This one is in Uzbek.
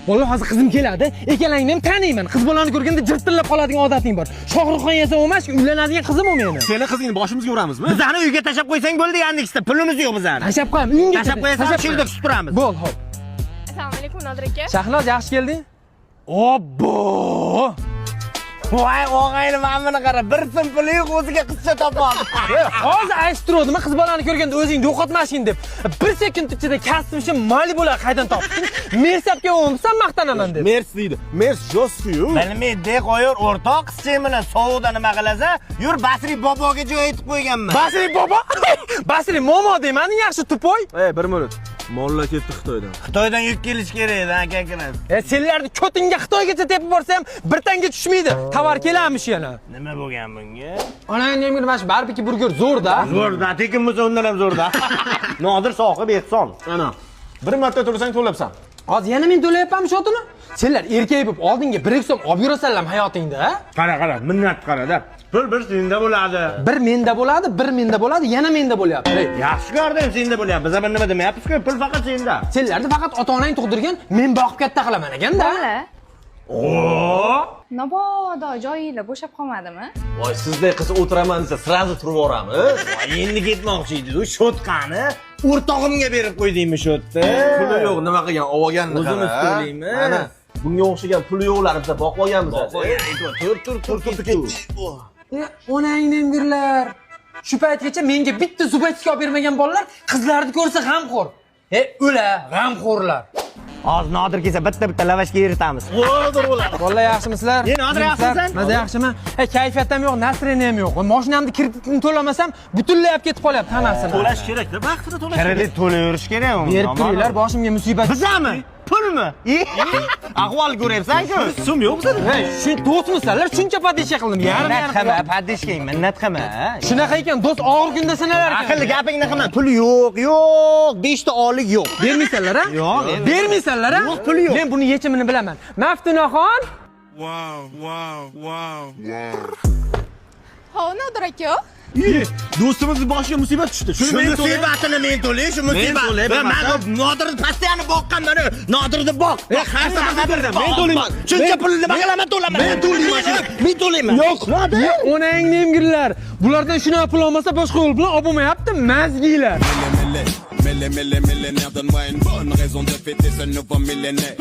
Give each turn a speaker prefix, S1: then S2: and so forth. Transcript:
S1: Vallahi hozir qizim keladi. Ekalangni ham taniyman. Qiz bolani ko'rganda jirtillab qoladigan odating bor. Shohruxxon yasam emas, uylanadigan qizim u meni.
S2: Seni qizingni boshimizga uramizmi?
S3: Bizani uyga tashab qo'ysang bo'ldi, yandikda pulimiz yo'q bizani.
S1: Tashab qo'yam, uyingga
S3: Tashab qo'yasan, shilda tutib turamiz.
S1: Bo'l, xo'p.
S4: Assalomu alaykum Nodir aka.
S1: Shahnoz, yaxshi kelding? Obbo!
S3: Voy, o'g'ayli mana buni qara, bir so'm puli yo'q o'ziga qizcha topadi.
S1: Hozir ayttirdim, qiz bolani ko'rganda o'zingni yo'qotmashin deb. 1 sekund ichida kasbimcha Malibular qaydan topding? Mersabga o'msan maqtanaman deb.
S2: Mers deydi. Mers josku-yu.
S3: Bilmaydi, qo'yur, o'rtoq qizcha bilan sovuqda nima qilasa, yur Basri boboga joy aytib qo'yganman.
S1: Basri bobo? Basri momo deyman, yaxshi tupoy.
S2: Bir minut. Mollar ketdi Xitoydan.
S3: Xitoydan yuk kelish kerak edi, aka akamiz.
S1: Senlarni ko'tingga Xitoygacha tepib borsam, bir tanga tushmaydi. Tovar kelamish yana.
S3: Nima bo'lgan bunga?
S1: Onang nima mana shu barbeki burger zo'rda.
S3: Zo'rda, tekin bo'lsa undan ham zo'rda. Nodir sohib ehson.
S2: Ana. Bir marta to'lasang to'labsan.
S1: Hozir yana men to'layapmanmi shotini? Senlar erkak bo'lib oldinga 1 so'm olib yurasanlar hayotingda, ha?
S3: Qara, minnat qarada. Pul bir senda bo'ladi.
S1: Bir menda bo'ladi, bir menda bo'ladi, yana menda bo'lyapti.
S3: Yaxshi ko'rdim, senda bo'lyapti. Biz ham nima demayapmiz-ku, pul faqat senda.
S1: Senlarni faqat ota-onang tug'dirgan, men boqib katta qilaman ekan-da.
S4: Bola.
S3: Oo!
S4: Mabodo joyinglar bo'shab qolmadimi?
S2: Voy, sizday qiz o'tiraman desa, srazu turib boramiz.
S3: Endi ketmoqchi edi. U shotqani o'rtog'imga berib qo'ydingmi shotni?
S2: Puli yo'q, nima qilgan? Olganni
S3: O'zimiz to'laymiz.
S2: Mana bunga o'xshagan puli yo'qlar biza boqib olganmiz. Tur ketdi.
S1: Onangni emgirlar. Shu paytgacha menga bitta zubachka olib bermagan bolalar qizlarni ko'rsa g'amxo'r. O'la, g'amxo'rlar.
S3: Hozir Nodir kelsa bitta lavashga eritamiz.
S2: Nodir bo'ladi.
S1: Vallahi yaxshimisilar?
S3: Nodir yaxshisan?
S1: Maza yaxshimi? Kayfiyatim yo'q, nasreni ham yo'q. Mashinamni kreditini to'lamasam, butunlay olib ketib qolyapti hammasi.
S2: To'lash kerak-da, vaqtida to'lash.
S3: Kredit to'layverish kerak uni.
S1: Berib turinglar, boshimga musibat.
S3: Bizami? Pulmi? Ahvol ko'ryapsan-ku.
S2: So'm yo'q bizada.
S1: Shu do'stmisanlar, shuncha padisha qildim.
S3: Minnat qilma, padishkang, minnat qilma.
S1: Shunaqa ekan, do'st og'ir kunda sanalar ekan.
S3: Aqlli gapingni qilma. Pul yo'q. 5 ta oylik yo'q.
S1: Bermaysanlar, ha?
S3: Yo'q.
S1: Bermaysanlar, ha?
S3: Yo'q, puli yo'q.
S1: Men buni yechimini bilaman. Maftunaxon.
S4: Ho, Nodir aka.
S2: Do'stimizni boshiga musibat tushdi.
S3: Shu musibatini men to'lay, shu musibat. Men Nodirni pastiyani boqqan mana. Nodirni boq.
S2: Xarsa berdim. Men to'layman.
S3: Shuncha pulni nima qilaman to'laman. Men to'layman. Men to'layman.
S1: Yo'q. Onangni emgirlar. Bulardan shunaqa pul olmasa boshqa yo'l bilan olib bo'lmayapti, mazgiylar.
S5: Millénaire, donne-moi une bonne raison de fêter ce nouveau millénaire.